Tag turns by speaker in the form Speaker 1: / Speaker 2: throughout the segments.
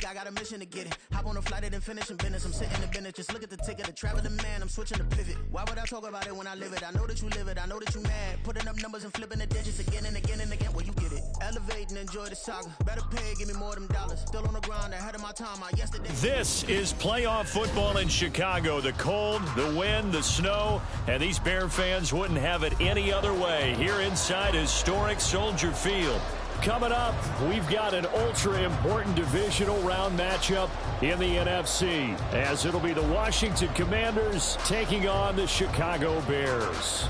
Speaker 1: week, I got a mission to get it. Hop on a flight and finish in business. I'm sitting in business, just look at the ticket. The traveling man, I'm switching to pivot. Why would I talk about it when I live it? I know that you live it, I know that you mad. Putting up numbers and flipping the digits again and again and again. Well, you get it. Elevate and enjoy the saga. Better pay, give me more of them dollars. Still on the ground, ahead of my time. Yesterday.
Speaker 2: This is playoff football in Chicago. The cold, the wind, the snow, and these Bear fans wouldn't have it any other way here inside historic Soldier Field. Coming up, we've got an ultra-important divisional round matchup in the NFC, as it'll be the Washington Commanders taking on the Chicago Bears.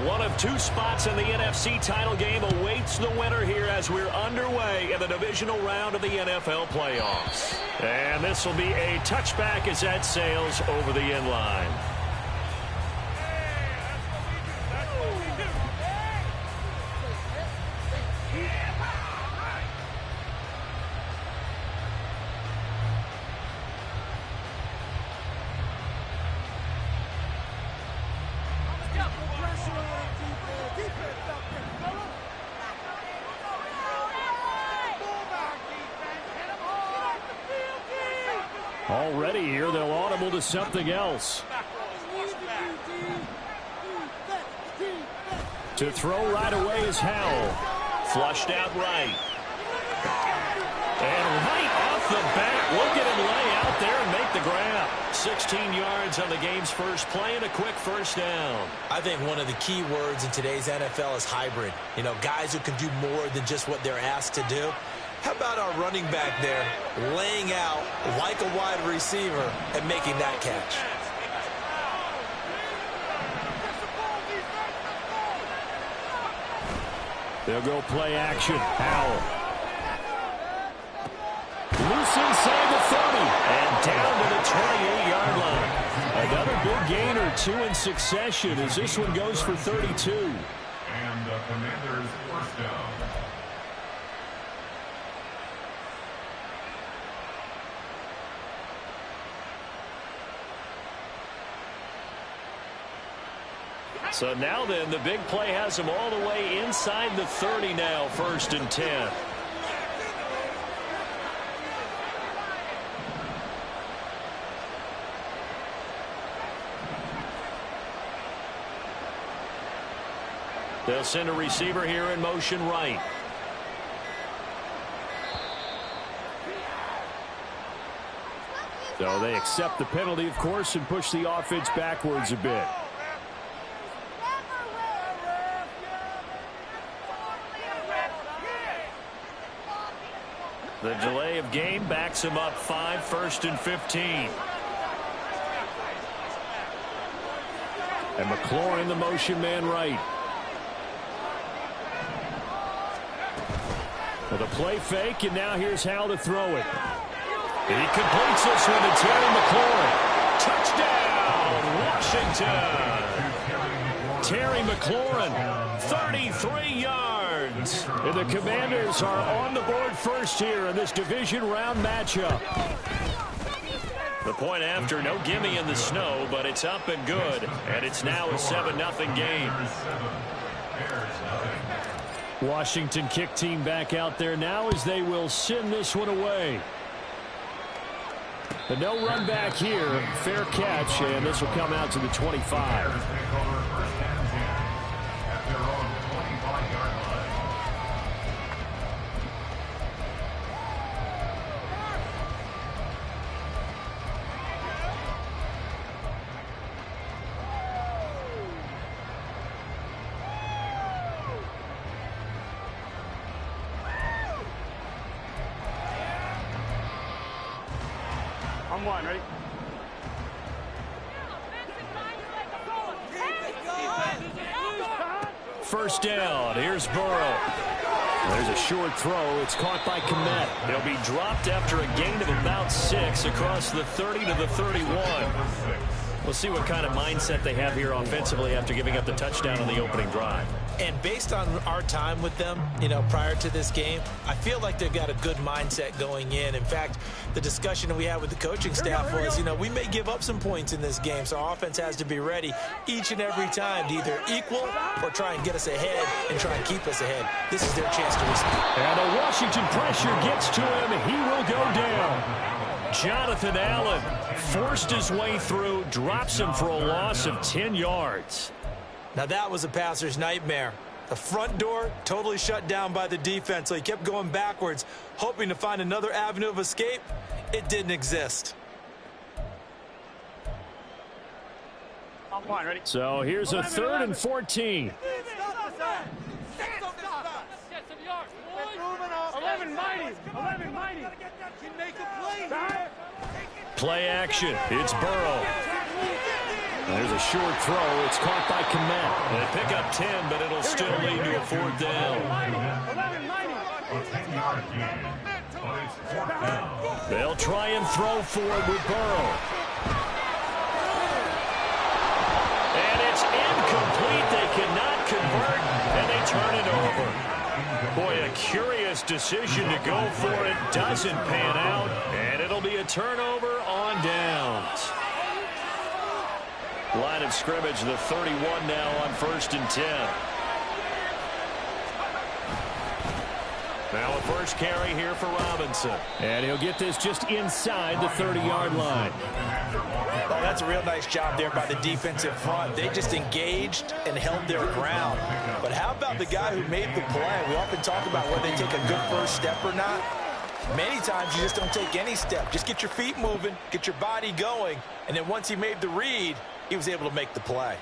Speaker 2: One of two spots in the NFC title game awaits the winner here as we're underway in the divisional round of the NFL playoffs. And this will be a touchback as that sails over the end line. Already here, they'll audible to something else. To throw right away is Howell. Flushed out right. And right off the bat, look at him lay out there and make the grab. 16 yards on the game's first play and a quick first down.
Speaker 3: I think one of the key words in today's NFL is hybrid. You know, guys who can do more than just what they're asked to do. How about our running back there laying out like a wide receiver and making that catch?
Speaker 2: They'll go play action. Howell. Loose inside the 30 and down to the 28-yard line. Another big gain or two in succession as this one goes for 32.
Speaker 4: And the Commanders first down.
Speaker 2: So now then, the big play has him all the way inside the 30 now, 1st and 10. They'll send a receiver here in motion right. So they accept the penalty, of course, and push the offense backwards a bit. The delay of game backs him up 5, 1st and 15. And McLaurin, the motion man right. With a play fake, and now here's Howell to throw it. He completes this one to Terry McLaurin. Touchdown, Washington. Terry McLaurin, 33 yards. And the Commanders are on the board first here in this division round matchup. The point after, no gimme in the snow, but it's up and good. And it's now a 7-0 game. Washington kick team back out there now as they will send this one away. But no run back here. Fair catch, and this will come out to the 25.
Speaker 5: On one, ready?
Speaker 2: First down. Here's Burrow. There's a short throw. It's caught by Kmet. He'll be dropped after a gain of about 6 across the 30 to the 31. We'll see what kind of mindset they have here offensively after giving up the touchdown on the opening drive.
Speaker 3: And based on our time with them, prior to this game, I feel like they've got a good mindset going in. In fact, the discussion that we had with the coaching staff was, we may give up some points in this game, so our offense has to be ready each and every time to either equal or try and get us ahead and try and keep us ahead. This is their chance to respond.
Speaker 2: And the Washington pressure gets to him. He will go down. Jonathan Allen forced his way through, drops him for a loss of 10 yards.
Speaker 3: Now that was a passer's nightmare. The front door totally shut down by the defense, so he kept going backwards, hoping to find another avenue of escape. It didn't exist.
Speaker 5: Ready?
Speaker 2: So here's a 3rd and 14.
Speaker 5: 11 mighty.
Speaker 2: Play action. It's Burrow. There's a short throw. It's caught by Kmet. They pick up 10, but it'll still lead to a 4th down. They'll try and throw for it with Burrow. And it's incomplete. They cannot convert, and they turn it over. Boy, a curious decision to go for it. Doesn't pan out, and it'll be a turnover on downs. Line of scrimmage, the 31 now on 1st and 10. Now a first carry here for Robinson. And he'll get this just inside the 30-yard line.
Speaker 3: Oh, that's a real nice job there by the defensive front. They just engaged and held their ground. But how about the guy who made the play? We often talk about whether they take a good first step or not. Many times you just don't take any step. Just get your feet moving, get your body going, and then once he made the read, he was able to make the play.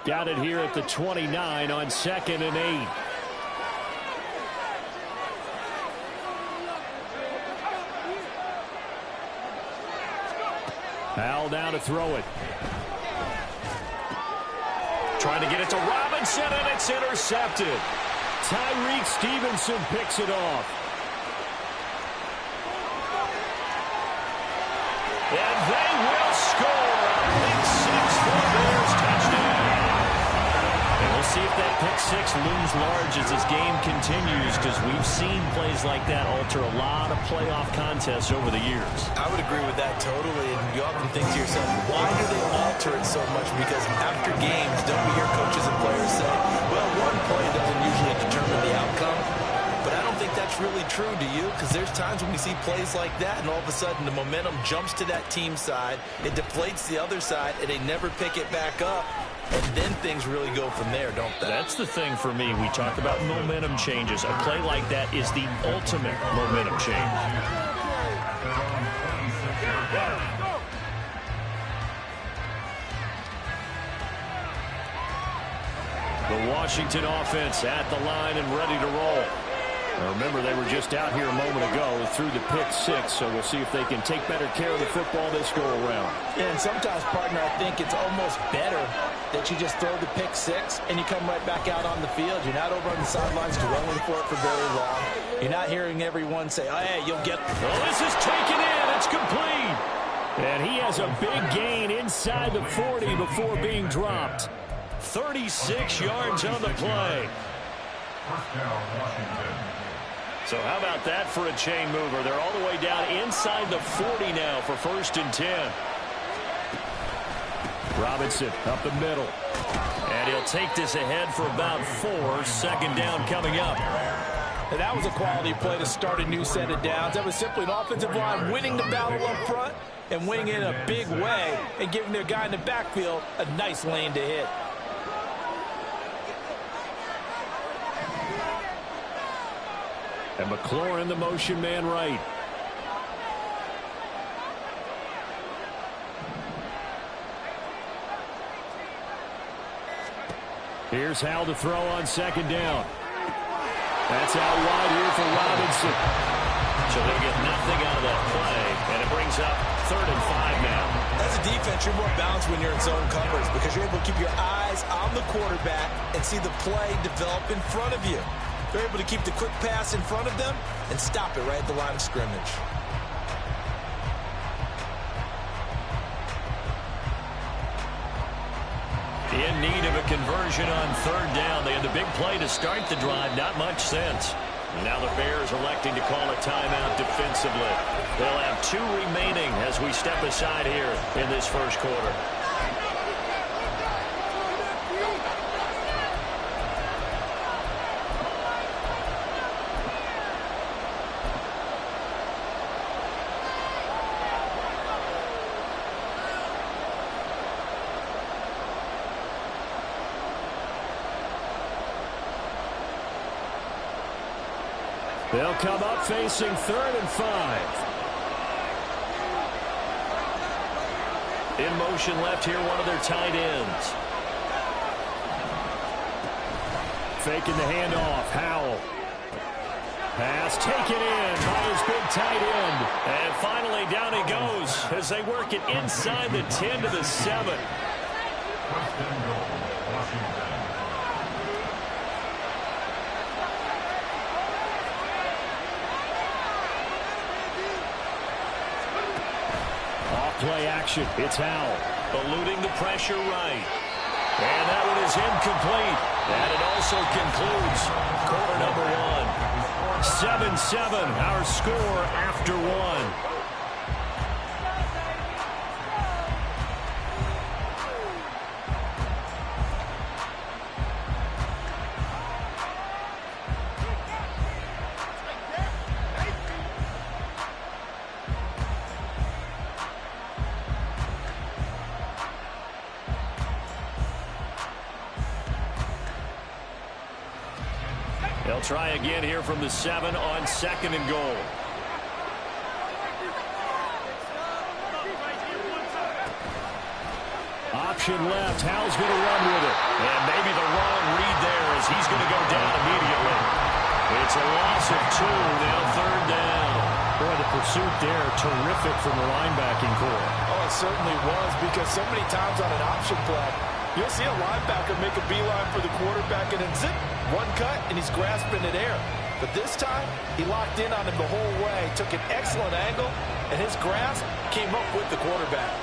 Speaker 2: Got it here at the 29 on 2nd and 8. Howell down to throw it. Trying to get it to Robinson, and it's intercepted. Tyreek Stevenson picks it off. And they will score. Pick 6 for the Bears. Touchdown. And we'll see if that pick 6 looms large as this game continues, because we've seen plays like that alter a lot of playoff contests over the years.
Speaker 3: I would agree with that totally, and you often think to yourself, why do they alter it so much? Because after games, don't we hear coaches and players say, well, one play doesn't usually determine the outcome? But I don't think that's really true, do you? Because there's times when we see plays like that, and all of a sudden the momentum jumps to that team side, it deflates the other side, and they never pick it back up. And then things really go from there, don't they?
Speaker 2: That's the thing for me. We talk about momentum changes. A play like that is the ultimate momentum change. The Washington offense at the line and ready to roll. Now remember, they were just out here a moment ago through the pick 6, so we'll see if they can take better care of the football this go around.
Speaker 3: Yeah, and sometimes, partner, I think it's almost better that you just throw the pick 6 and you come right back out on the field. You're not over on the sidelines dwelling for it for very long. You're not hearing everyone say, oh, hey, you'll get...
Speaker 2: Well, this is taken in. It's complete. And he has a big gain inside the 40 before being dropped. 36 yards on the play.
Speaker 4: First down, Washington.
Speaker 2: So how about that for a chain mover? They're all the way down inside the 40 now for 1st and 10. Robinson up the middle. And he'll take this ahead for about 4. 2nd down coming up.
Speaker 3: And that was a quality play to start a new set of downs. That was simply an offensive line winning the battle up front and winning it in a big way and giving their guy in the backfield a nice lane to hit.
Speaker 2: And McLaurin, the motion man right. Here's Howell to throw on 2nd down. That's out wide here for Robinson. So they'll get nothing out of that play, and it brings up 3rd and 5 now.
Speaker 3: As a defense, you're more balanced when you're in zone coverage because you're able to keep your eyes on the quarterback and see the play develop in front of you. They're able to keep the quick pass in front of them and stop it right at the line of scrimmage.
Speaker 2: In need of a conversion on third down. They had the big play to start the drive. Not much sense. Now the Bears electing to call a timeout defensively. They'll have 2 remaining as we step aside here in this first quarter. They'll come up facing 3rd and 5. In motion left here, one of their tight ends. Faking the handoff. Howell. Pass taken in by his big tight end. And finally down he goes as they work it inside the 10 to the 7.
Speaker 4: First and goal, Washington.
Speaker 2: Play action. It's Howell. Eluding the pressure right. And that one is incomplete. And it also concludes quarter number 1. 7-7, our score after 1. They'll try again here from the 7 on 2nd and goal. Option left. Howell's going to run with it. And maybe the wrong read there as he's going to go down immediately. It's a loss of 2. Now 3rd down. Boy, the pursuit there, terrific from the linebacking core.
Speaker 3: Oh, it certainly was because so many times on an option play, you'll see a linebacker make a beeline for the quarterback and then zip, one cut, and he's grasping it air. But this time, he locked in on him the whole way, took an excellent angle, and his grasp came up with the quarterback.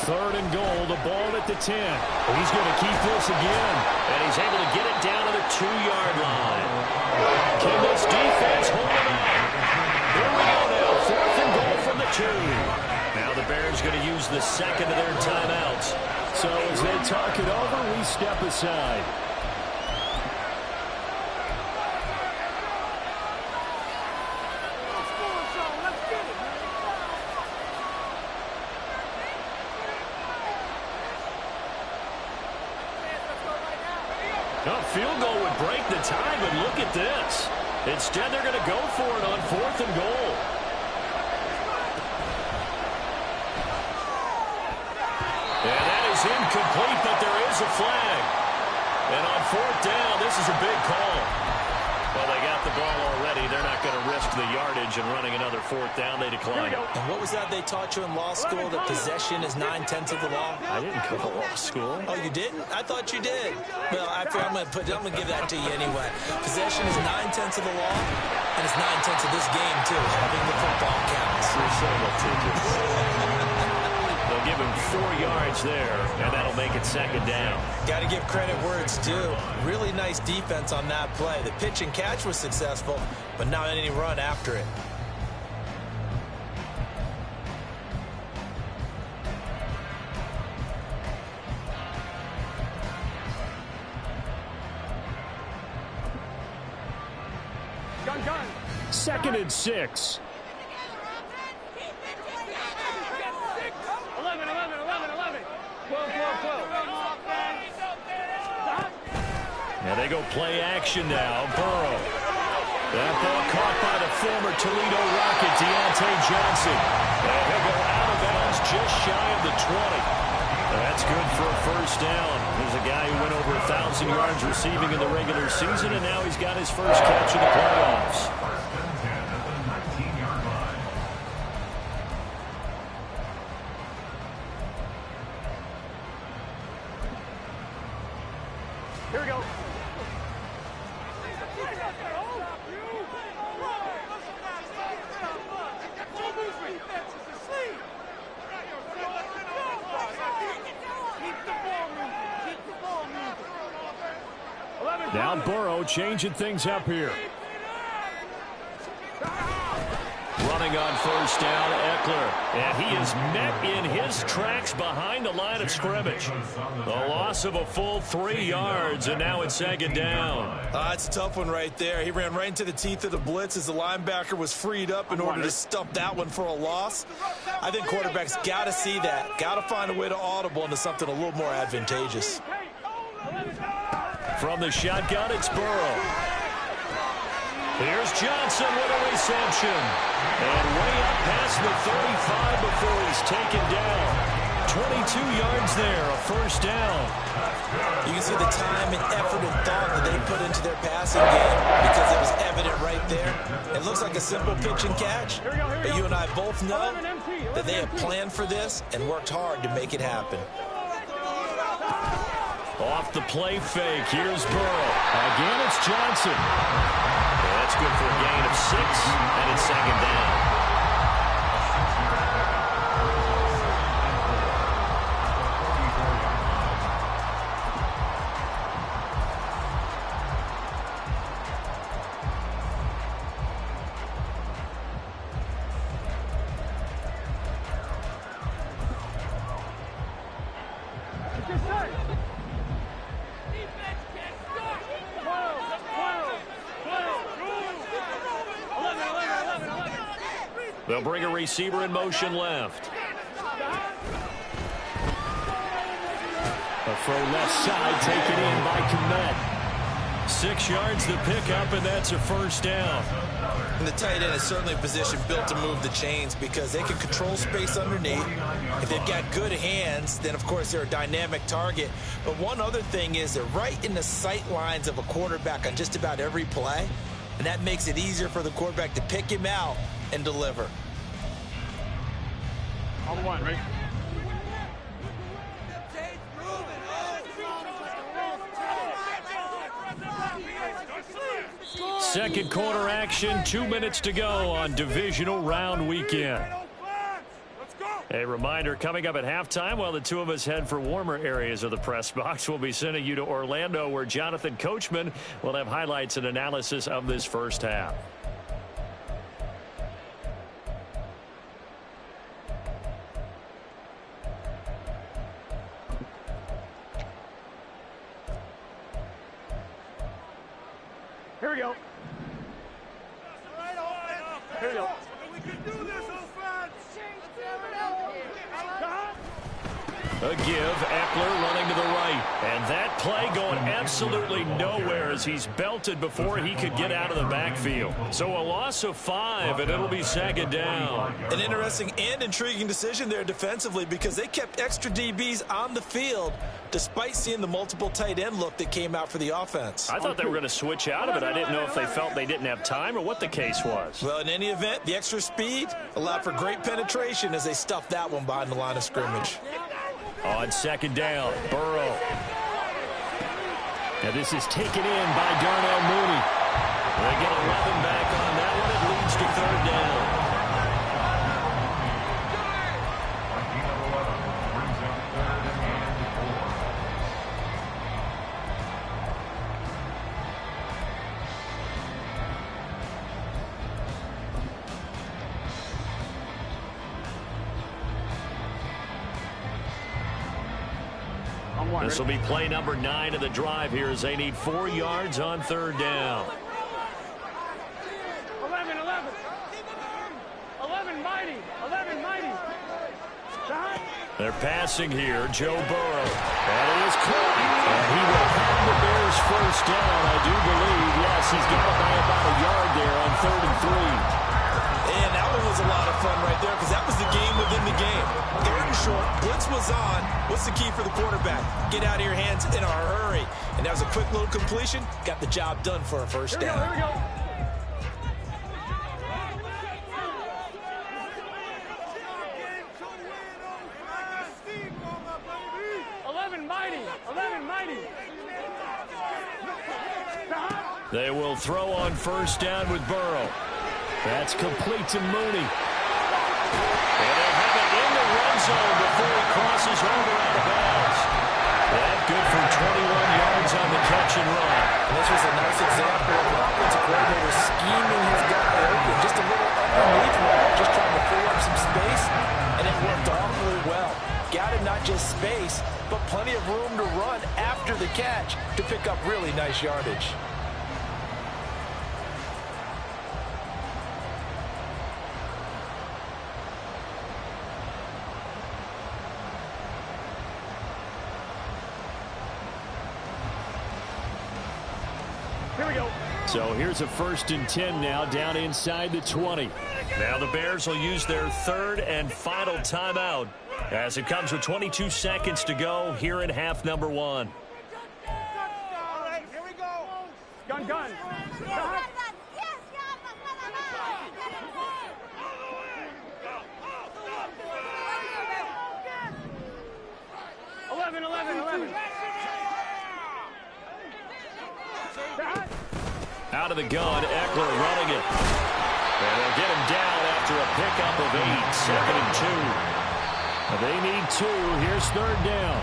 Speaker 2: Third and goal, the ball at the 10. He's going to keep this again, and he's able to get it down to the 2-yard line. Can this defense hold it up? Here we go now, 4th and goal from the 2. Now the Bears going to use the 2nd of their timeouts. So as they talk it over, we step aside. No, field goal would break the tie, but look at this. Instead, they're going to go for it on 4th and goal. And that is incomplete, but there is a flag. And on 4th down, this is a big call. Well, they got the ball already. They're not going to risk the yardage and running another 4th down. They decline.
Speaker 3: And what was that they taught you in law school, that possession is 9/10 of the law?
Speaker 2: I didn't go to law school.
Speaker 3: Oh, you didn't? I thought you did. Well, I'm going to give that to you anyway. Possession is 9/10 of the law, and it's 9/10 of this game, too. Having the football counts.
Speaker 2: They'll give him 4 yards there, and that'll make it 2nd down.
Speaker 3: Got to give credit where it's due. Really nice defense on that play. The pitch and catch was successful, but not any run after it.
Speaker 5: Gun.
Speaker 2: 2nd and 6.
Speaker 5: 11. 12.
Speaker 2: Now they go play action now. Burrow. That ball caught by the former Toledo Rocket, Deontay Johnson. And he'll go out of bounds just shy of the 20. That's good for a first down. There's a guy who went over 1,000 yards receiving in the regular season, and now he's got his first catch in the playoffs.
Speaker 4: First and 10 at the 19-yard line.
Speaker 5: Here we go.
Speaker 2: Now Burrow changing things up here. Running on first down, Eckler. And he is met in his tracks behind the line of scrimmage. The loss of a full 3 yards, and now it's second down.
Speaker 3: It's a tough one right there. He ran right into the teeth of the blitz as the linebacker was freed up in order to stump that one for a loss. I think quarterbacks got to see that. Got to find a way to audible into something a little more advantageous.
Speaker 2: From the shotgun, it's Burrow. Here's Johnson with a reception. And way up past the 35 before he's taken down. 22 yards there, a first down.
Speaker 3: You can see the time and effort and thought that they put into their passing game because it was evident right there. It looks like a simple pitch and catch, but you and I both know that they have planned for this and worked hard to make it happen.
Speaker 2: Off the play fake, here's Burrow. Again, it's Johnson. That's good for a gain of 6, and it's second down. They'll bring a receiver in motion left. A throw left side taken in by Kmet. 6 yards the pickup, and that's a first down.
Speaker 3: And the tight end is certainly a position built to move the chains because they can control space underneath. If they've got good hands, then of course they're a dynamic target. But one other thing is they're right in the sight lines of a quarterback on just about every play. And that makes it easier for the quarterback to pick him out and deliver.
Speaker 5: On the one, right?
Speaker 2: Second quarter action, 2 minutes to go on divisional round weekend. A reminder, coming up at halftime, while the two of us head for warmer areas of the press box, we'll be sending you to Orlando, where Jonathan Coachman will have highlights and analysis of this first half.
Speaker 5: Here we go. Here we go.
Speaker 6: We can do this, offense.
Speaker 2: A give, Eckler running to the right. And that play going absolutely nowhere as he's belted before he could get out of the backfield. So a loss of 5, and it'll be second down.
Speaker 3: An interesting and intriguing decision there defensively because they kept extra DBs on the field despite seeing the multiple tight end look that came out for the offense.
Speaker 2: I thought they were going to switch out of it. I didn't know if they felt they didn't have time or what the case was.
Speaker 3: Well, in any event, the extra speed allowed for great penetration as they stuffed that one behind the line of scrimmage.
Speaker 2: On second down, Burrow. Now this is taken in by Darnell Mooney. They get 11 back on that one. It leads to third down. This will be play number 9 of the drive here as they need 4 yards on third down.
Speaker 5: 11, 11. 11 mighty. 11 mighty.
Speaker 2: They're passing here, Joe Burrow. And it is caught. And he will have the Bears first down, I do believe. Yes, he's got it by about a yard there on 3rd and 3.
Speaker 3: And that one was a lot of fun right there because that was the game within the game. 3rd and short, blitz was on. What's the key get out of your hands in a hurry. And that was a quick little completion. Got the job done for a first down.
Speaker 5: Here we go. 11 mighty. 11 mighty.
Speaker 2: They will throw on first down with Burrow. That's complete to Mooney. And they have it in the red zone before he crosses over out of bounds. That good for 21 yards on the catch and run.
Speaker 3: And this was a nice example of the offensive coordinator scheming his guy open just a little underneath him, just trying to free up some space, and it worked awfully well. Got him not just space, but plenty of room to run after the catch to pick up really nice yardage.
Speaker 5: Here we go.
Speaker 2: So here's a 1st and 10 now, down inside the 20. Now the Bears will use their 3rd and final timeout as it comes with 22 seconds to go here in half number 1.
Speaker 6: All right, here we go.
Speaker 5: Gun. Stop. 11. Stop.
Speaker 2: Out of the gun, Eckler running it. And they'll get him down after a pickup of 8, 2nd and 2. They need 2. Here's 3rd down.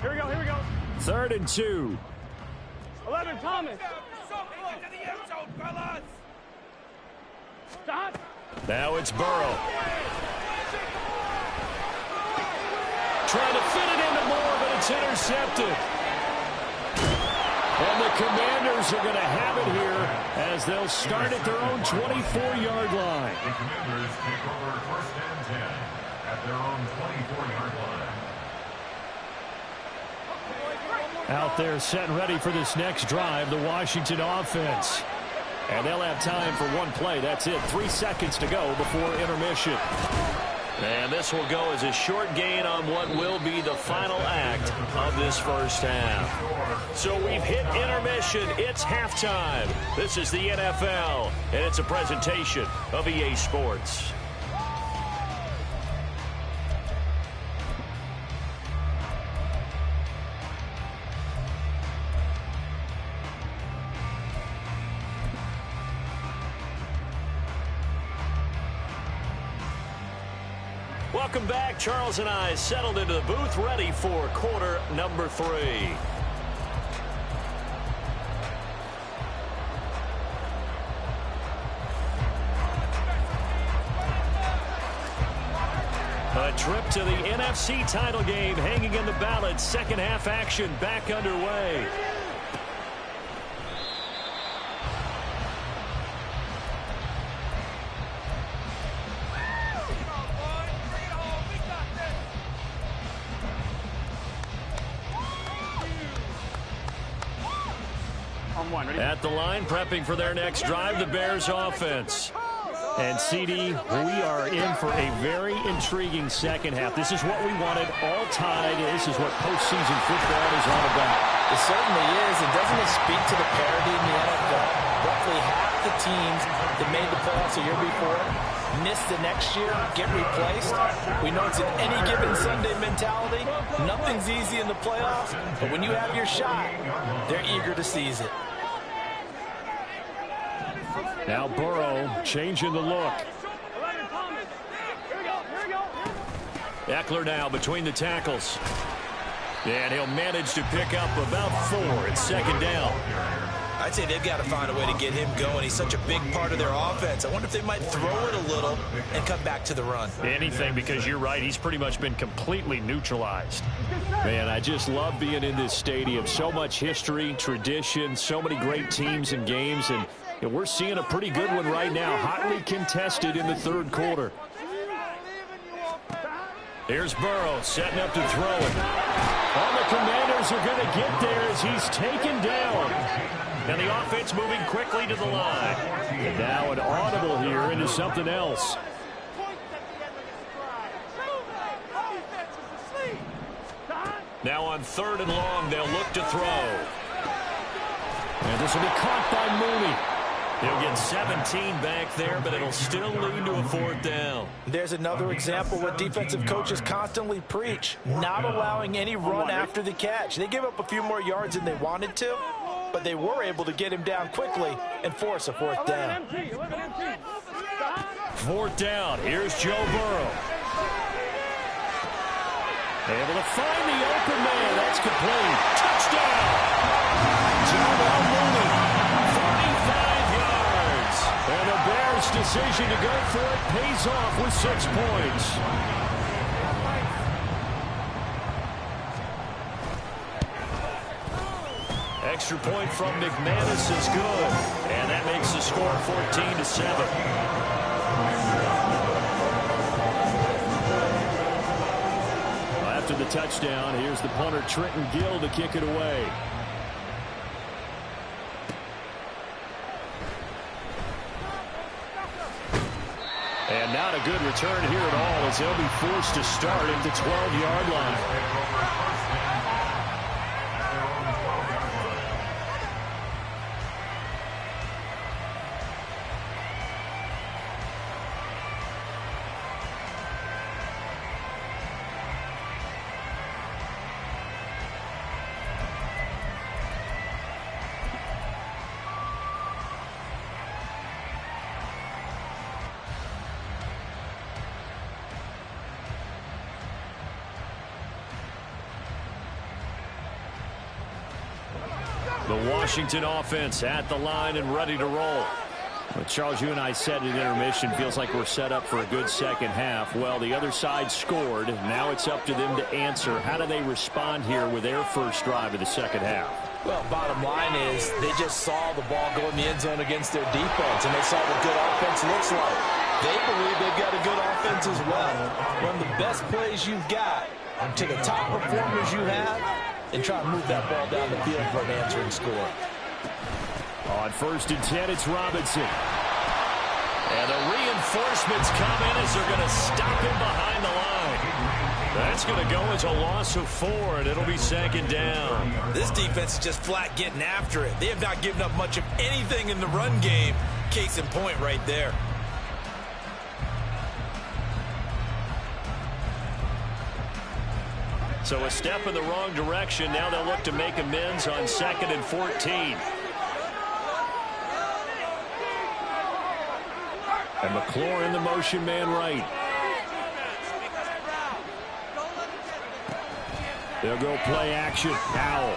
Speaker 5: Here we go.
Speaker 2: 3rd and 2.
Speaker 5: 11, Thomas. Stop.
Speaker 2: Now it's Burrow. Trying to fit it into Moore, but it's intercepted. And the Commanders are going to have it here as they'll start at their own 24-yard line.
Speaker 4: The Commanders take over 1st and 10 at their own 24-yard line.
Speaker 2: Out there set and ready for this next drive, the Washington offense. And they'll have time for one play. That's it. 3 seconds to go before intermission. And this will go as a short gain on what will be the final act of this first half. So we've hit intermission. It's halftime. This is the NFL, and it's a presentation of EA Sports. Welcome back. Charles and I settled into the booth, ready for quarter number 3. A trip to the NFC title game hanging in the balance. Second half action back underway. At the line, prepping for their next drive, the Bears offense. And, CD, we are in for a very intriguing second half. This is what we wanted, all tied. This is what postseason football is all about.
Speaker 3: It certainly is. And doesn't it speak to the parity in the NFL? Roughly half the teams that made the playoffs a year before miss the next year, get replaced. We know it's an any given Sunday mentality. Nothing's easy in the playoffs, but when you have your shot, they're eager to seize it.
Speaker 2: Now Burrow changing the look.
Speaker 5: 11, Thomas. Here we go.
Speaker 2: Eckler now between the tackles. And he'll manage to pick up about 4 at 2nd down.
Speaker 3: I'd say they've got to find a way to get him going. He's such a big part of their offense. I wonder if they might throw it a little and come back to the run.
Speaker 2: Anything, because you're right. He's pretty much been completely neutralized. Man, I just love being in this stadium. So much history, tradition, so many great teams and games. And And we're seeing a pretty good one right now, hotly contested in the third quarter. Here's Burrow setting up to throw it. All the Commanders are going to get there as he's taken down. And the offense moving quickly to the line. And now an audible here into something else. Now on 3rd and long, they'll look to throw. And this will be caught by Mooney. He'll get 17 back there, but it'll still lead to a 4th down.
Speaker 3: There's another example what defensive coaches constantly preach, not allowing any run after the catch. They give up a few more yards than they wanted to, but they were able to get him down quickly and force a 4th down.
Speaker 2: 4th down. Here's Joe Burrow. Able to find the open man. That's complete. Touchdown. Joe Mooney. 45 yards. And the Bears' decision to go for it pays off with 6 points. Extra point from McManus is good. And that makes the score 14-7. After the touchdown, here's the punter Trenton Gill to kick it away. And not a good return here at all as they'll be forced to start at the 12-yard line. The Washington offense at the line and ready to roll. Well, Charles, you and I said at intermission, feels like we're set up for a good second half. Well, the other side scored. Now it's up to them to answer. How do they respond here with their first drive of the second half?
Speaker 3: Well, bottom line is they just saw the ball go in the end zone against their defense, and they saw what good offense looks like. They believe they've got a good offense as well. Run the best plays you've got to the top performers you have, and try to move that ball down the field for an answering score.
Speaker 2: On 1st and 10, it's Robinson. And the reinforcements come in as they're going to stop him behind the line. That's going to go as a loss of 4, and it'll be 2nd down.
Speaker 3: This defense is just flat getting after it. They have not given up much of anything in the run game. Case in point right there.
Speaker 2: So a step in the wrong direction. Now they'll look to make amends on 2nd and 14. And McLaurin in the motion man right. They'll go play action. Powell.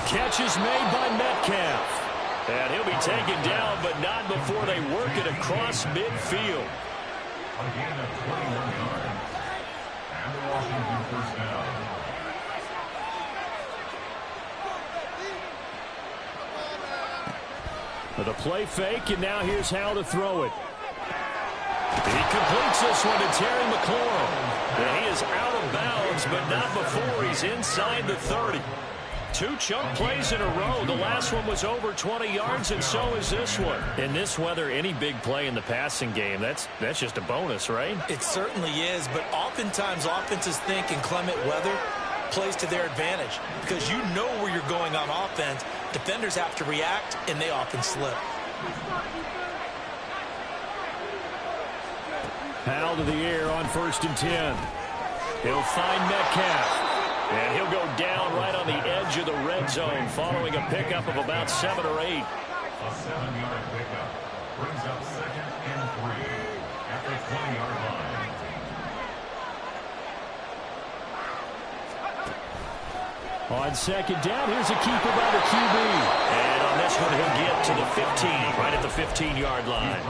Speaker 2: Catch is made by Metcalf. And he'll be taken down, but not before they work it across midfield.
Speaker 4: Again at 21 yards. And the Washington first down.
Speaker 2: With a play fake, and now here's how to throw it. He completes this one to Terry McLaurin. And he is out of bounds, but not before he's inside the 30. 2 chunk plays in a row. The last one was over 20 yards, and so is this one. In this weather, any big play in the passing game, that's just a bonus, right?
Speaker 3: It certainly is, but oftentimes offenses think in clement weather plays to their advantage because you know where you're going on offense. Defenders have to react, and they often slip.
Speaker 2: Powell to the air on 1st and 10. He'll find Metcalf. And he'll go down right on the edge of the red zone following a pickup of about 7 or 8.
Speaker 4: A 7-yard pickup brings up 2nd and 3 at the 20-yard line.
Speaker 2: On 2nd down, here's a keeper by the QB. And on this one, he'll get to the 15, right at the 15-yard line.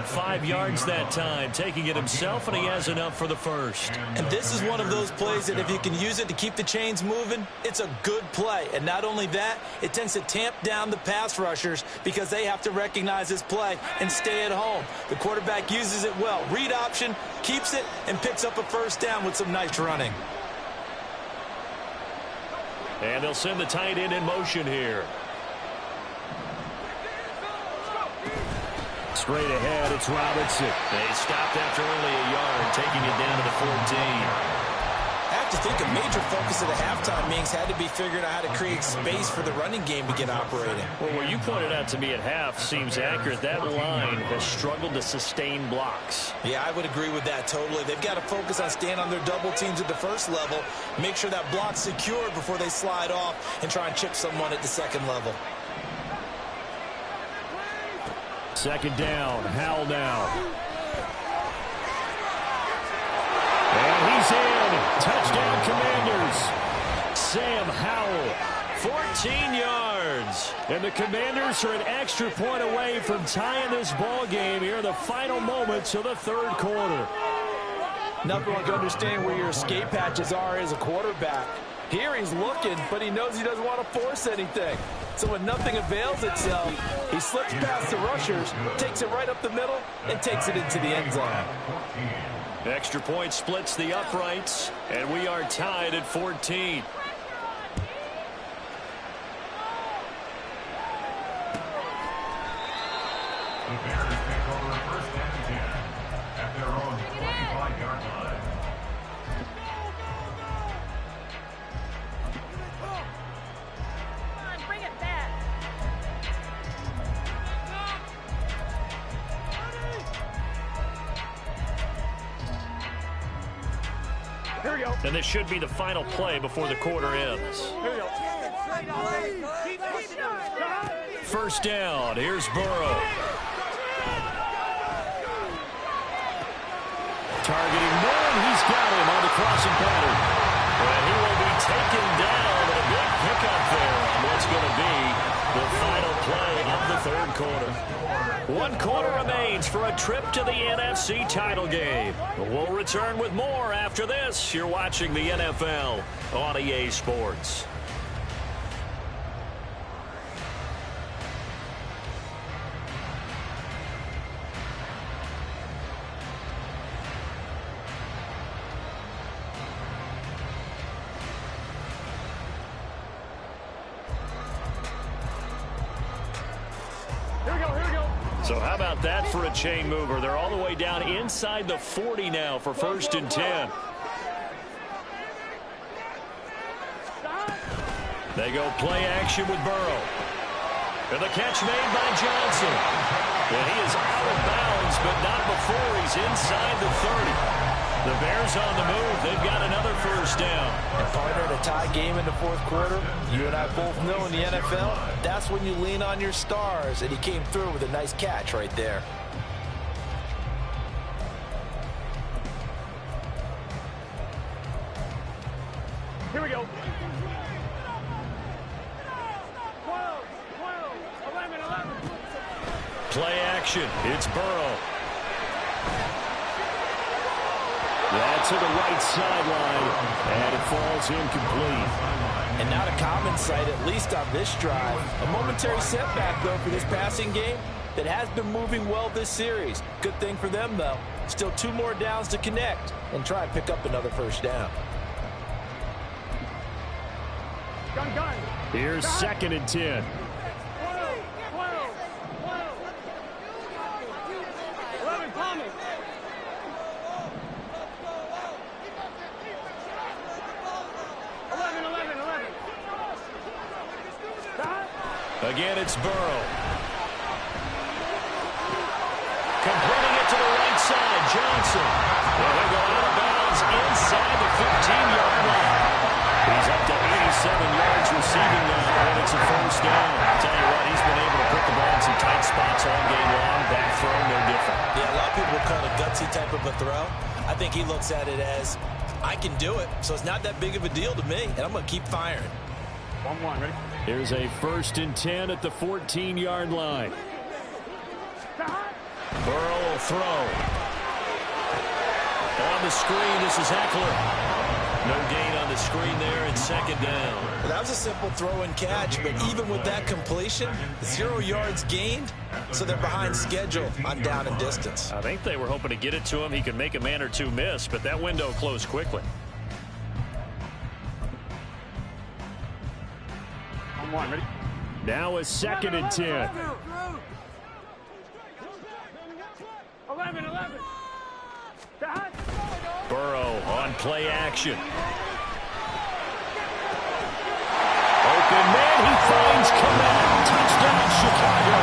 Speaker 2: 5 yards that time, taking it himself, and he has enough for the first.
Speaker 3: And this is one of those plays that if you can use it to keep the chains moving, it's a good play. And not only that, it tends to tamp down the pass rushers because they have to recognize this play and stay at home. The quarterback uses it well. Read option, keeps it, and picks up a first down with some nice running.
Speaker 2: And they'll send the tight end in motion here. Straight ahead, it's Robinson. They stopped after only a yard, taking it down to the 14.
Speaker 3: I have to think a major focus of the halftime meetings had to be figuring out how to create space for the running game to get operating.
Speaker 2: Well, what you pointed out to me at half seems accurate. That line has struggled to sustain blocks.
Speaker 3: Yeah, I would agree with that totally. They've got to focus on staying on their double teams at the first level, make sure that block's secured before they slide off and try and chip someone at the second level.
Speaker 2: Second down, Howell now. And he's in. Touchdown, Commanders. Sam Howell, 14 yards. And the Commanders are an extra point away from tying this ball game here in the final moments of the third quarter.
Speaker 7: Nothing like understanding where your escape hatches are as a quarterback. Here he's looking, but he knows he doesn't want to force anything. So when nothing avails itself, he slips past the rushers, takes it right up the middle, and takes it into the end zone.
Speaker 2: Extra point splits the uprights, and we are tied at 14.
Speaker 4: The Bears take over first and 10 at their own 25-yard line.
Speaker 5: Here we go.
Speaker 2: And this should be the final play before the quarter ends.
Speaker 5: Here we go.
Speaker 2: First down. Here's Burrow. Targeting one. He's got him on the crossing pattern. And he will be taken down. A big pickup there on what's going to be the final play of the third quarter. 1 quarter remains for a trip to the NFC title game. We'll return with more after this. You're watching the NFL on EA Sports. So how about that for a chain mover? They're all the way down inside the 40 now for first and 10. They go play action with Burrow. And the catch made by Johnson. And he is out of bounds, but not before he's inside the 30. The Bears on the move. They've got another first down.
Speaker 3: And partner, in a tie game in the fourth quarter, you and I both know in the NFL, that's when you lean on your stars. And he came through with a nice catch right there.
Speaker 5: Here we go. 12, 11, 11.
Speaker 2: Play action. It's Burrow. That's to the right sideline, and it falls incomplete.
Speaker 3: And not a common sight, at least on this drive. A momentary setback, though, for this passing game that has been moving well this series. Good thing for them, though. Still 2 more downs to connect and try and pick up another first down.
Speaker 5: Gun.
Speaker 2: Here's second and 10.
Speaker 5: 12. 11, Thomas. 11.
Speaker 2: Again, it's Burrow. Completing it to the right side, Johnson. And he'll go out of bounds inside the 15-yard line. He's up to 87 yards receiving now, and it's a first down. Tell you what, he's been able to put the ball in some tight spots all game long. That throw, no different.
Speaker 3: Yeah, a lot of people would call it a gutsy type of a throw. I think he looks at it as, I can do it, so it's not that big of a deal to me, and I'm going to keep firing.
Speaker 5: 1-1, ready?
Speaker 2: Here's a first and 10 at the 14-yard line. Burrow will throw. On the screen, this is Eckler. No gain on the screen there, and second down.
Speaker 3: Well, that was a simple throw and catch, but even with that completion, 0 yards gained, so they're behind schedule on down and distance.
Speaker 2: I think they were hoping to get it to him. He could make a man or two miss, but that window closed quickly.
Speaker 5: One, ready?
Speaker 2: Now a 2nd and 10.
Speaker 5: 11.
Speaker 2: Burrow on play action. Open man, he finds Komet. Touchdown, Chicago.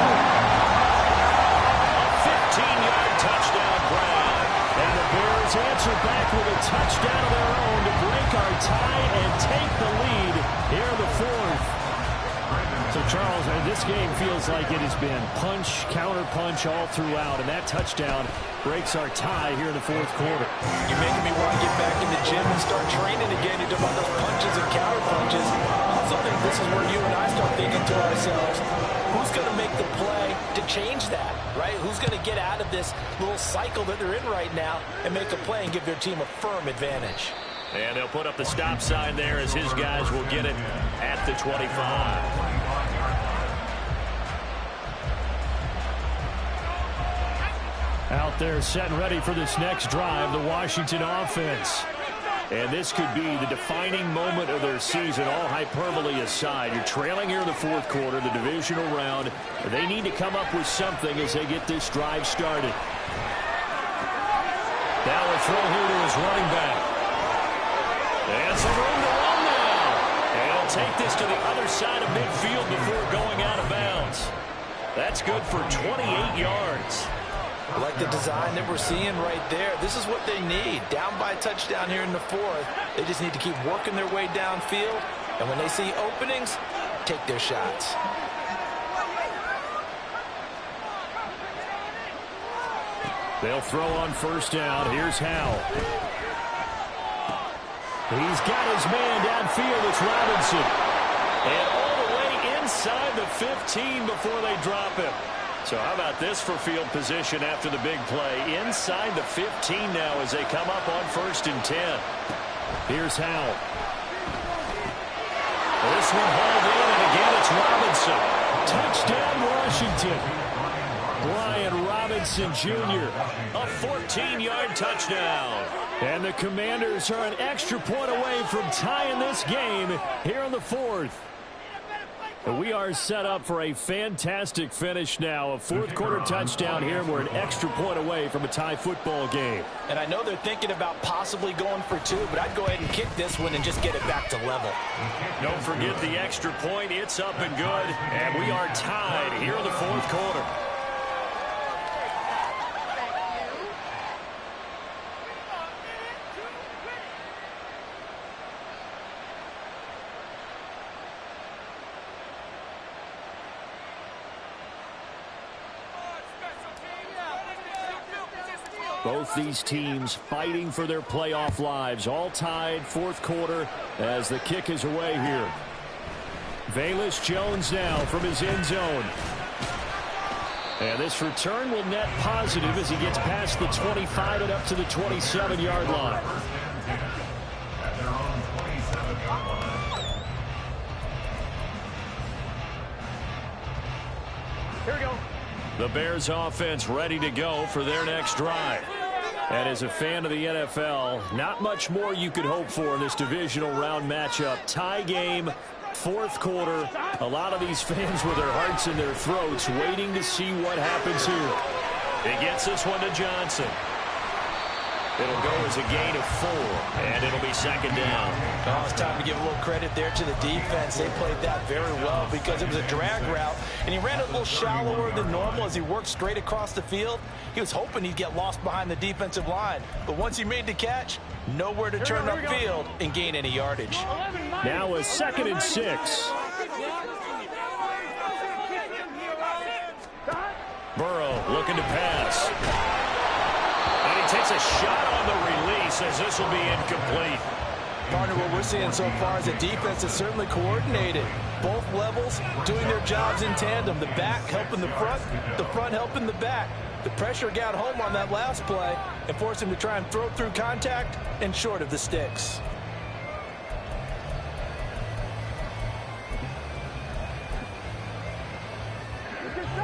Speaker 2: A 15-yard touchdown grab. And the Bears answer back with a touchdown of their own to break our tie and take the lead here in the 4th. So, Charles, this game feels like it has been punch, counter-punch all throughout, and that touchdown breaks our tie here in the 4th quarter.
Speaker 3: You're making me want to get back in the gym and start training again. You talk about those punches and counter-punches. I also think this is where you and I start thinking to ourselves, who's going to make the play to change that, right? Who's going to get out of this little cycle that they're in right now and make a play and give their team a firm advantage?
Speaker 2: And they'll put up the stop sign there as his guys will get it at the 25. Out there set and ready for this next drive, the Washington offense. And this could be the defining moment of their season, all hyperbole aside. You're trailing here in the 4th quarter, the divisional round. They need to come up with something as they get this drive started. Now a throw here to his running back. And some room to run now. And he'll take this to the other side of midfield before going out of bounds. That's good for 28 yards.
Speaker 3: I like the design that we're seeing right there. This is what they need. Down by a touchdown here in the 4th. They just need to keep working their way downfield. And when they see openings, take their shots.
Speaker 2: They'll throw on 1st down. Here's Howell. He's got his man downfield. It's Robinson. And all the way inside the 15 before they drop him. So how about this for field position after the big play? Inside the 15 now as they come up on 1st and 10. Here's Howell. This one hauled in, and again it's Robinson. Touchdown, Washington. Brian Robinson Jr., a 14-yard touchdown. And the Commanders are an extra point away from tying this game here in the 4th. We are set up for a fantastic finish now. A 4th quarter touchdown here, and we're an extra point away from a tie football game.
Speaker 3: And I know they're thinking about possibly going for 2, but I'd go ahead and kick this one and just get it back to level.
Speaker 2: Don't forget the extra point. It's up and good, and we are tied here in the 4th quarter. Both these teams fighting for their playoff lives, all tied 4th quarter as the kick is away here. Velus Jones now from his end zone. And this return will net positive as he gets past the 25 and up to the 27-yard line.
Speaker 5: Here we go.
Speaker 2: The Bears offense ready to go for their next drive. And as a fan of the NFL, not much more you could hope for in this divisional round matchup. Tie game, 4th quarter. A lot of these fans with their hearts in their throats waiting to see what happens here. He gets this one to Johnson. It'll go as a gain of 4, and it'll be 2nd down.
Speaker 3: Oh, it's time to give a little credit there to the defense. They played that very well because it was a drag route, and he ran a little shallower than normal as he worked straight across the field. He was hoping he'd get lost behind the defensive line, but once he made the catch, nowhere to turn upfield and gain any yardage.
Speaker 2: Now a 2nd and 6. Burrow looking to pass. And he takes a shot on the release as this will be incomplete.
Speaker 3: Partner, what we're seeing so far is a defense that's certainly coordinated. Both levels doing their jobs in tandem. The back helping the front helping the back.
Speaker 7: The pressure got home on that last play and forced him to try and throw through contact and short of the sticks.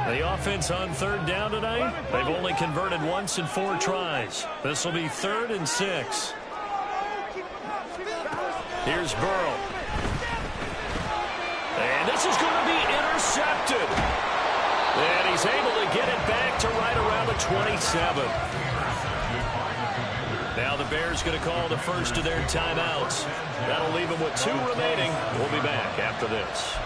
Speaker 2: The offense on third down tonight, they've only converted once in 4 tries. This will be 3rd and 6. Here's Burrow. And this is going to be intercepted. And he's able to get it back to right around the 27. Now the Bears going to call the first of their timeouts. That'll leave them with 2 remaining. We'll be back after this.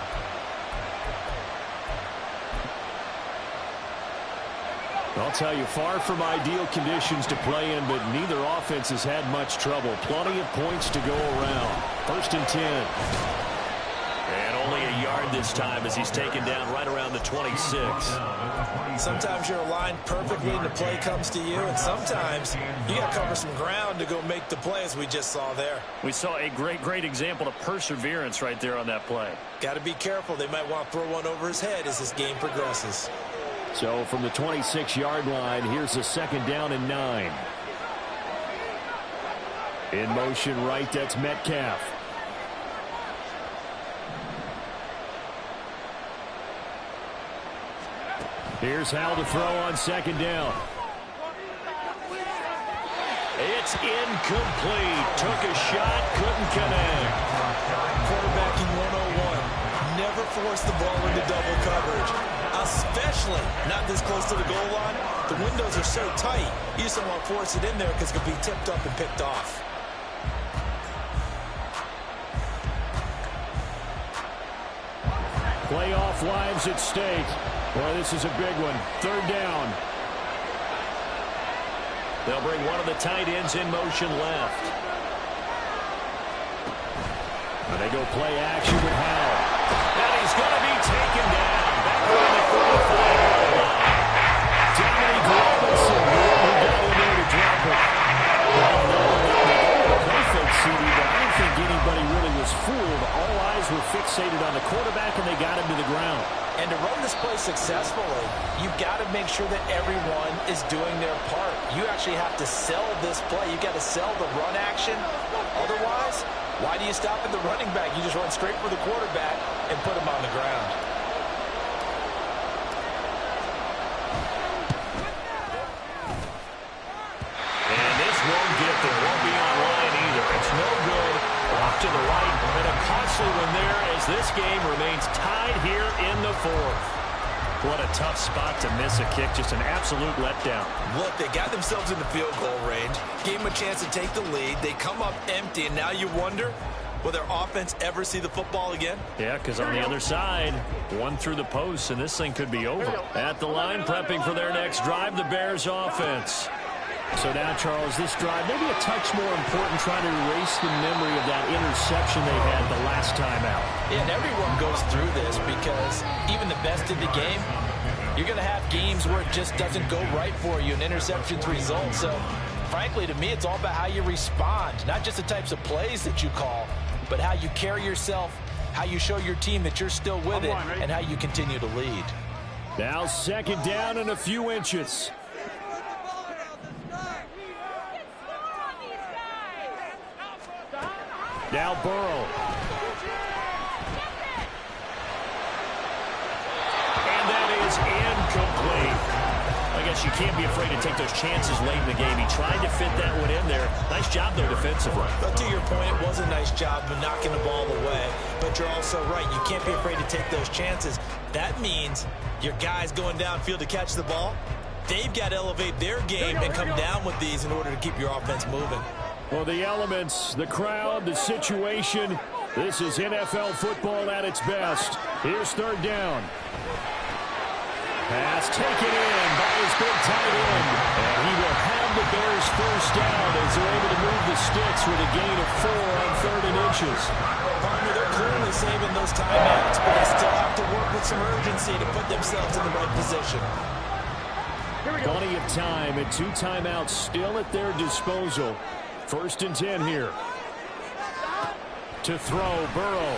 Speaker 2: I'll tell you, far from ideal conditions to play in, but neither offense has had much trouble. Plenty of points to go around. 1st and 10. And only a yard this time as he's taken down right around the 26.
Speaker 3: Sometimes you're aligned perfectly and the play comes to you, and sometimes you got to cover some ground to go make the play, as we just saw there.
Speaker 2: We saw a great example of perseverance right there on that play.
Speaker 3: Got to be careful. They might want to throw one over his head as this game progresses.
Speaker 2: So from the 26-yard line, here's a 2nd down and 9. In motion right, that's Metcalf. Here's Howell to throw on 2nd down. It's incomplete. Took a shot, couldn't connect.
Speaker 3: Quarterbacking 101. Never force the ball into double coverage, especially not this close to the goal line. The windows are so tight, you just don't want to force it in there because it could be tipped up and picked off.
Speaker 2: Playoff lives at stake. Boy, this is a big one. 3rd down. They'll bring one of the tight ends in motion left. And they go play action with Howell. And he's going to be taken down. Back on the 45-yard line. Dominic Robinson, who got in there to drop it. Perfect, CD, but I don't think anybody really was fooled. All eyes were fixated on the quarterback, and they got him to the ground.
Speaker 7: And to run this play successfully, you've got to make sure that everyone is doing their part. You actually have to sell this play. You've got to sell the run action. Otherwise, why do you stop at the running back? You just run straight for the quarterback and put him on the ground.
Speaker 2: And this won't get there. Won't be online either. It's no good. Off to the right. And a costly one there as this game remains tied here in the 4th. What a tough spot to miss a kick. Just an absolute letdown.
Speaker 3: Look, they got themselves in the field goal range, gave them a chance to take the lead. They come up empty, and now you wonder, will their offense ever see the football again?
Speaker 2: Yeah, because on the other side, one through the post, and this thing could be over. At the line, prepping for their next drive, the Bears offense. So now, Charles, this drive maybe a touch more important, trying to erase the memory of that interception they had the last time out.
Speaker 7: Yeah, and everyone goes through this because even the best in the game, you're going to have games where it just doesn't go right for you, and interceptions result. So, frankly, to me, it's all about how you respond, not just the types of plays that you call, but how you carry yourself, how you show your team that you're still with it, and how you continue to lead.
Speaker 2: Now 2nd down and a few inches. Now Burrow. And that is incomplete. I guess you can't be afraid to take those chances late in the game. He tried to fit that one in there. Nice job, though, defensively.
Speaker 3: But to your point, it was a nice job of knocking the ball away. But you're also right. You can't be afraid to take those chances. That means your guys going downfield to catch the ball, they've got to elevate their game and come down with these in order to keep your offense moving.
Speaker 2: Well, the elements, the crowd, the situation, this is NFL football at its best. Here's 3rd down. Pass taken in by his big tight end. And he will have the Bears 1st down as they're able to move the sticks with a gain of 4 on 3rd and inches.
Speaker 3: Partner, they're clearly saving those timeouts, but they still have to work with some urgency to put themselves in the right position.
Speaker 2: Plenty of time and 2 timeouts still at their disposal. 1st and 10 here. To throw, Burrow.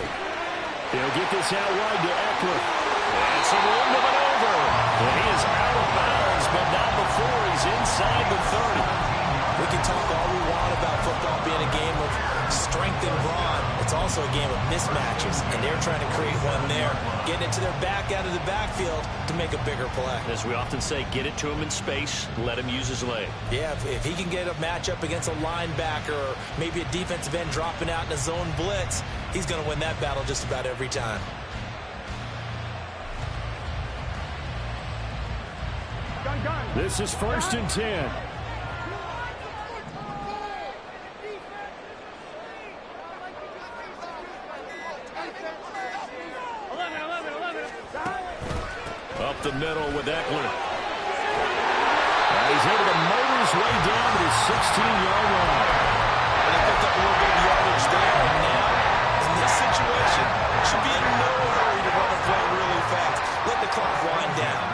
Speaker 2: He'll get this out wide to Eckler. And some room to maneuver. over. And he is out of bounds, but not before he's inside the 30.
Speaker 3: We can talk all we want about football being a game of strength and brawn. It's also a game of mismatches, and they're trying to create one there, getting it to their back out of the backfield to make a bigger play.
Speaker 2: As we often say, get it to him in space, let him use his leg.
Speaker 3: Yeah, if he can get a matchup against a linebacker or maybe a defensive end dropping out in a zone blitz, he's going to win that battle just about every time.
Speaker 2: This is 1st and 10. Up the middle with Eckler. He's able to motor his way down to the 16-yard line.
Speaker 3: And he picked up a little bit of yardage there. And now, in this situation, should be in no hurry to run a play really fast. Let the clock wind down.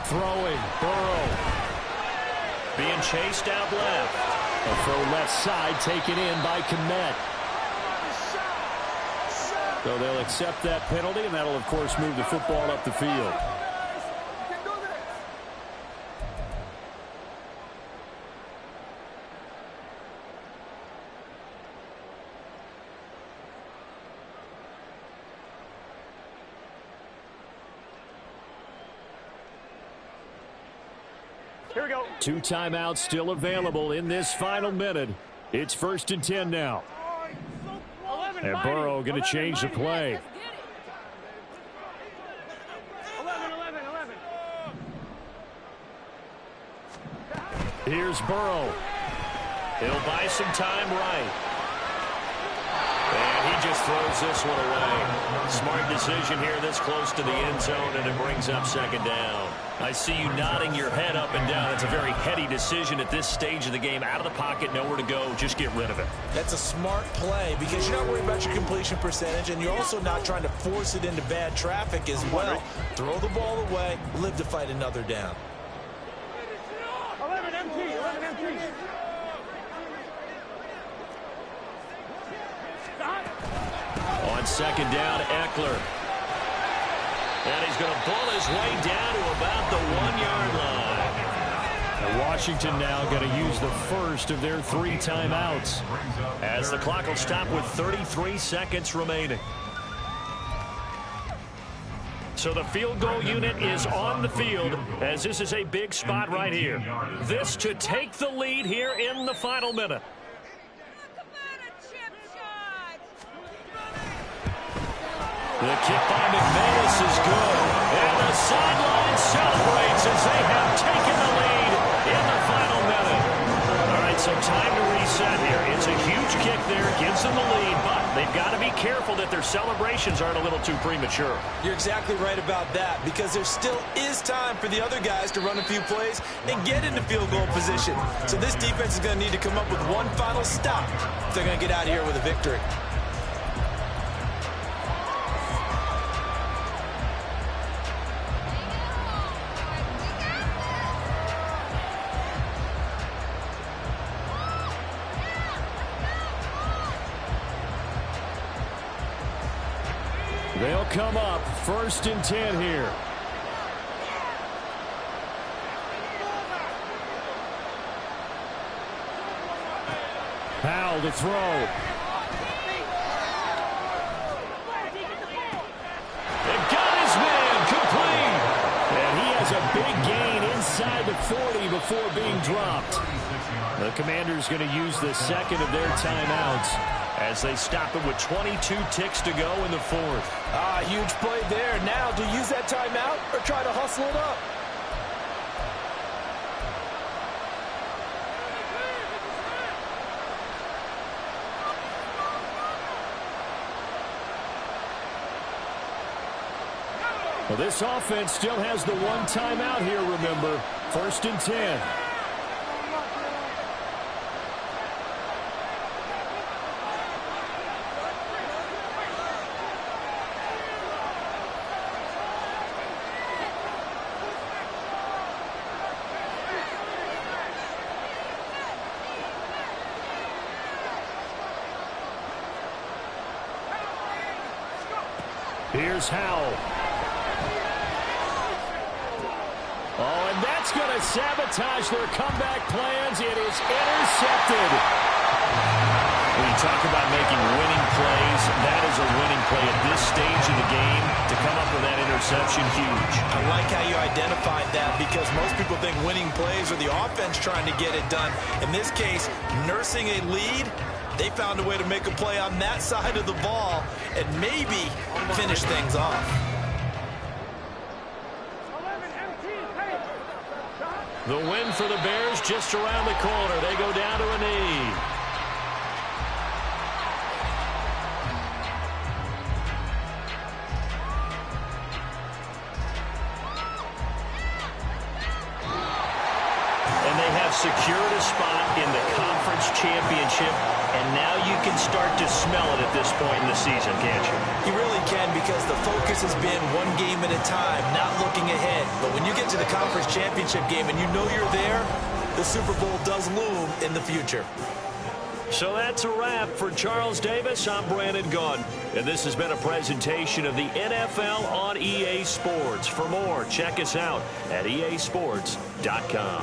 Speaker 2: Throwing, Burrow. Being chased out left. A throw left side taken in by Komet. So they'll accept that penalty, and that'll, of course, move the football up the field.
Speaker 5: Here we go.
Speaker 2: 2 timeouts still available in this final minute. It's 1st and 10 now. And Burrow going to change the play.
Speaker 5: 11.
Speaker 2: Here's Burrow. He'll buy some time right. And he just throws this one away. Smart decision here this close to the end zone, and it brings up 2nd down. I see you nodding your head up and down. It's a very heady decision at this stage of the game. Out of the pocket, nowhere to go. Just get rid of it.
Speaker 3: That's a smart play because you're not worried about your completion percentage, and you're also not trying to force it into bad traffic as well. Throw the ball away, live to fight another down.
Speaker 5: 11 empty.
Speaker 2: On 2nd down, Eckler. And he's going to pull his way down to about the 1-yard line. And Washington now going to use the first of their 3 timeouts, as the clock will stop with 33 seconds remaining. So the field goal unit is on the field, as this is a big spot right here. This to take the lead here in the final minute. The kick by McManus is good. And the sideline celebrates as they have taken the lead in the final minute. All right, so time to reset here. It's a huge kick there. Gives them the lead, but they've got to be careful that their celebrations aren't a little too premature.
Speaker 3: You're exactly right about that, because there still is time for the other guys to run a few plays and get into field goal position. So this defense is going to need to come up with one final stop if they're going to get out of here with a victory.
Speaker 2: They'll come up 1st and 10 here. Powell to throw. They've got his man complete. And he has a big gain inside the 40 before being dropped. The Commanders going to use the 2nd of their timeouts as they stop it with 22 ticks to go in the 4th.
Speaker 7: Huge play there. Now, do you use that timeout or try to hustle it up?
Speaker 2: Well, this offense still has the 1 timeout here, remember. 1st and 10. Here's Howell. Oh, and that's going to sabotage their comeback plans. It is intercepted. When you talk about making winning plays, that is a winning play at this stage of the game. To come up with that interception, huge.
Speaker 3: I like how you identified that because most people think winning plays are the offense trying to get it done. In this case, nursing a lead, they found a way to make a play on that side of the ball and maybe finish things off.
Speaker 2: The win for the Bears just around the corner. They go down to a knee. And they have secured a spot in the conference championship, and now you can start to smell it at this point in the season, can't you?
Speaker 3: You really can, because the focus has been one game at a time, not looking ahead. But when you get to the conference championship game and you know you're there, the Super Bowl does loom in the future.
Speaker 2: So that's a wrap for Charles Davis. I'm Brandon Gaudin, and this has been a presentation of the NFL on EA Sports. For more, check us out at easports.com.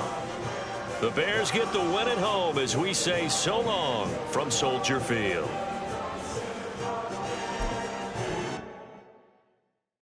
Speaker 2: The Bears get the win at home as we say so long from Soldier Field.